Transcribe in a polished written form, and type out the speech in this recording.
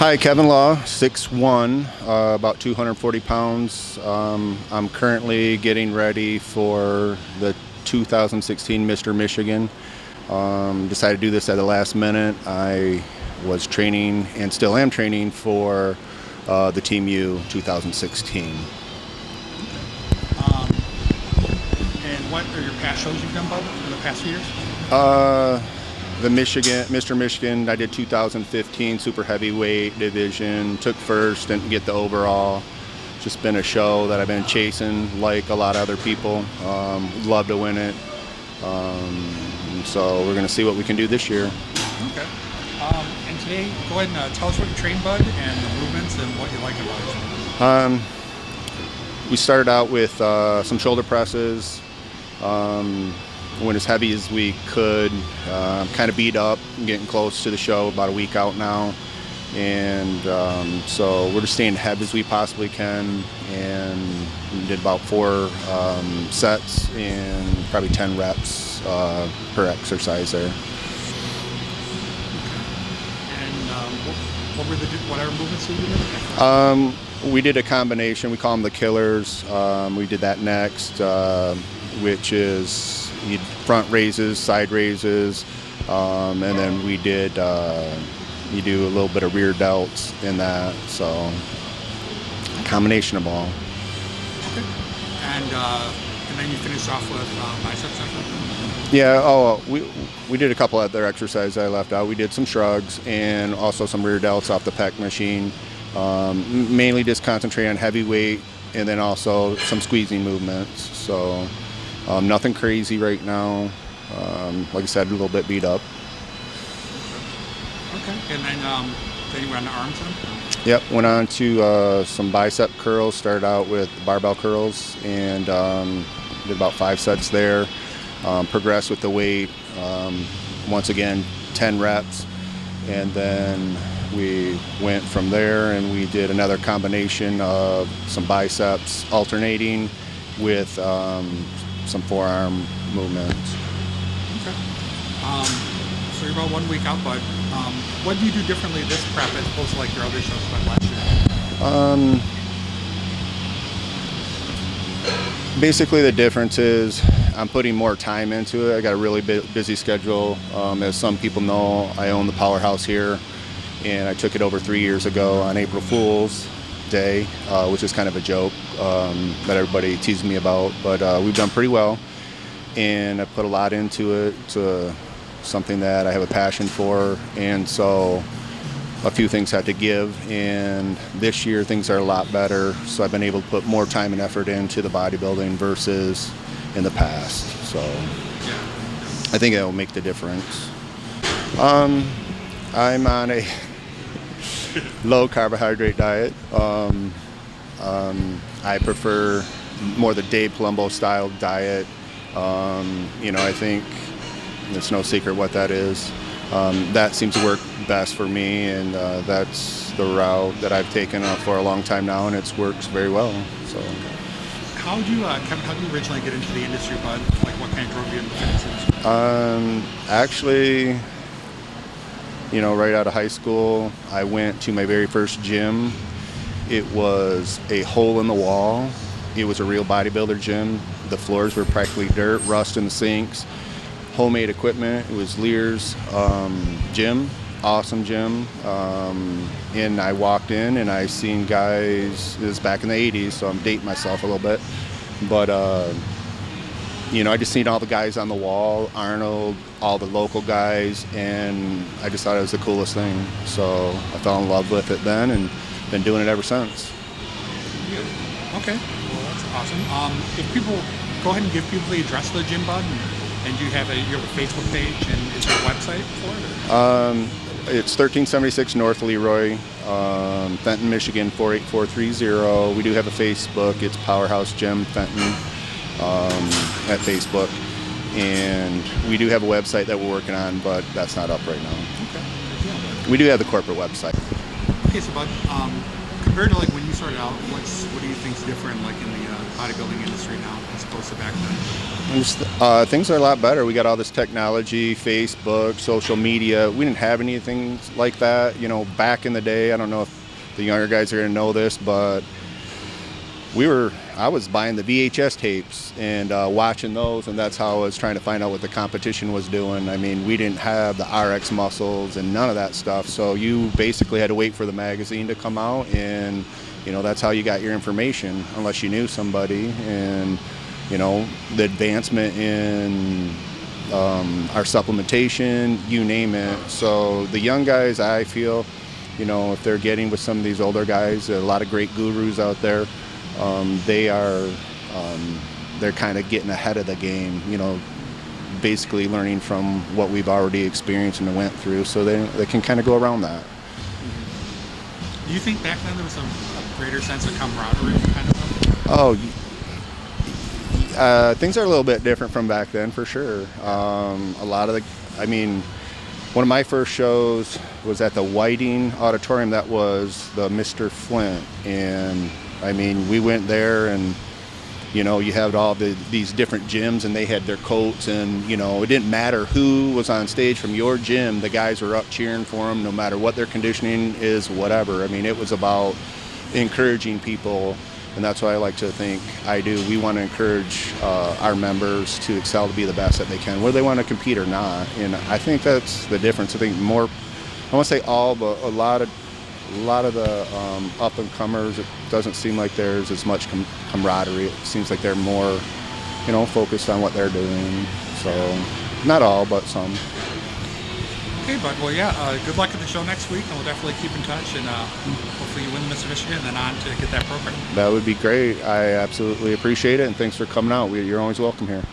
Hi, Kevin Law, 6'1", about 240 pounds. I'm currently getting ready for the 2016 Mr. Michigan. Decided to do this at the last minute. I was training and still am training for the Team U 2016. And what are your past shows you've done, Bud, in the past few years? The Mr. Michigan, I did 2015 super heavyweight division, took first, didn't get the overall. Just been a show that I've been chasing like a lot of other people. Love to win it. So we're going to see what we can do this year. Okay. And today, go ahead and tell us what you train, Bud, and the movements and what you like about it. We started out with some shoulder presses. Went as heavy as we could. Kind of beat up, getting close to the show, about a week out now. And so we're just staying heavy as we possibly can, and we did about 4 sets and probably 10 reps per exercise there. And what were whatever movements you did? We did a combination. We call them the killers. We did that next, which is front raises, side raises, and then we did, you do a little bit of rear delts in that, so a combination of all. Okay. And then you finish off with biceps after? Yeah, we did a couple other exercises I left out. We did some shrugs and also some rear delts off the pec machine. Mainly just concentrate on heavy weight and then also some squeezing movements. So nothing crazy right now. Like I said, a little bit beat up. Okay, and then you went on the arms then? Yep, went on to some bicep curls. Started out with barbell curls and did about 5 sets there. Progressed with the weight. Once again, 10 reps, and then we went from there and we did another combination of some biceps alternating with some forearm movements. Okay. So you're about 1 week out, but what do you do differently this prep as opposed to like your other shows from last year? Basically the difference is I'm putting more time into it. I got a really busy schedule. As some people know, I own the Power House here, and I took it over 3 years ago on April Fool's Day, which is kind of a joke that everybody teased me about, but we've done pretty well, and I put a lot into it. It's something that I have a passion for, and so a few things had to give, and this year things are a lot better, so I've been able to put more time and effort into the bodybuilding versus in the past, so I think it'll make the difference. I'm on a low carbohydrate diet. I prefer more the Dave Palumbo style diet. I think it's no secret what that is. That seems to work best for me, and that's the route that I've taken for a long time now, and it works very well. So, how did you, Kevin? How did you originally get into the industry, Bud? Like, what kind of drove you into the fitness industry? Actually, right out of high school, I went to my very first gym. It was a hole in the wall. It was a real bodybuilder gym. The floors were practically dirt, rust in the sinks. Homemade equipment. It was Lear's gym, awesome gym. And I walked in and I seen guys, it was back in the 80s, so I'm dating myself a little bit. But, I just seen all the guys on the wall, Arnold, all the local guys, and I just thought it was the coolest thing. So I fell in love with it then and been doing it ever since. Okay, well that's awesome. If people, go ahead and give people the address of the gym, Bud. And do you have a Facebook page, and is there a website for it? It's 1376 North Leroy, Fenton, Michigan 48430. We do have a Facebook. It's Power House Gym Fenton at Facebook. And we do have a website that we're working on, but that's not up right now. Okay. We do have the corporate website. Okay, so Bud, compared to like when you started out, what do you think's different like in the bodybuilding industry now as opposed to back then? Things are a lot better. We got all this technology, Facebook, social media. We didn't have anything like that, back in the day. I don't know if the younger guys are going to know this, but I was buying the VHS tapes and watching those, and that's how I was trying to find out what the competition was doing. I mean, we didn't have the RX muscles and none of that stuff, so you basically had to wait for the magazine to come out, and that's how you got your information, unless you knew somebody. And the advancement in our supplementation, you name it. So the young guys, I feel, if they're getting with some of these older guys, a lot of great gurus out there. They're kind of getting ahead of the game, basically learning from what we've already experienced and went through, so they can kind of go around that. Do you think back then there was a greater sense of camaraderie kind of stuff? Oh, things are a little bit different from back then, for sure. One of my first shows was at the Whiting Auditorium. That was the Mr. Flint, and we went there, and you had all these different gyms, and they had their coats, and it didn't matter who was on stage from your gym. The guys were up cheering for them, no matter what their conditioning is, whatever. It was about encouraging people, and that's why I like to think we want to encourage our members to excel, to be the best that they can, whether they want to compete or not. And I think that's the difference. I think more, I won't say all, but a lot of the up and comers, it doesn't seem like there's as much camaraderie. It seems like they're more, focused on what they're doing. So, not all, but some. Okay, bud. Well, yeah. Good luck at the show next week, and we'll definitely keep in touch. And hopefully, you win the Mr. Michigan, and then on to get that program. That would be great. I absolutely appreciate it, and thanks for coming out. You're always welcome here.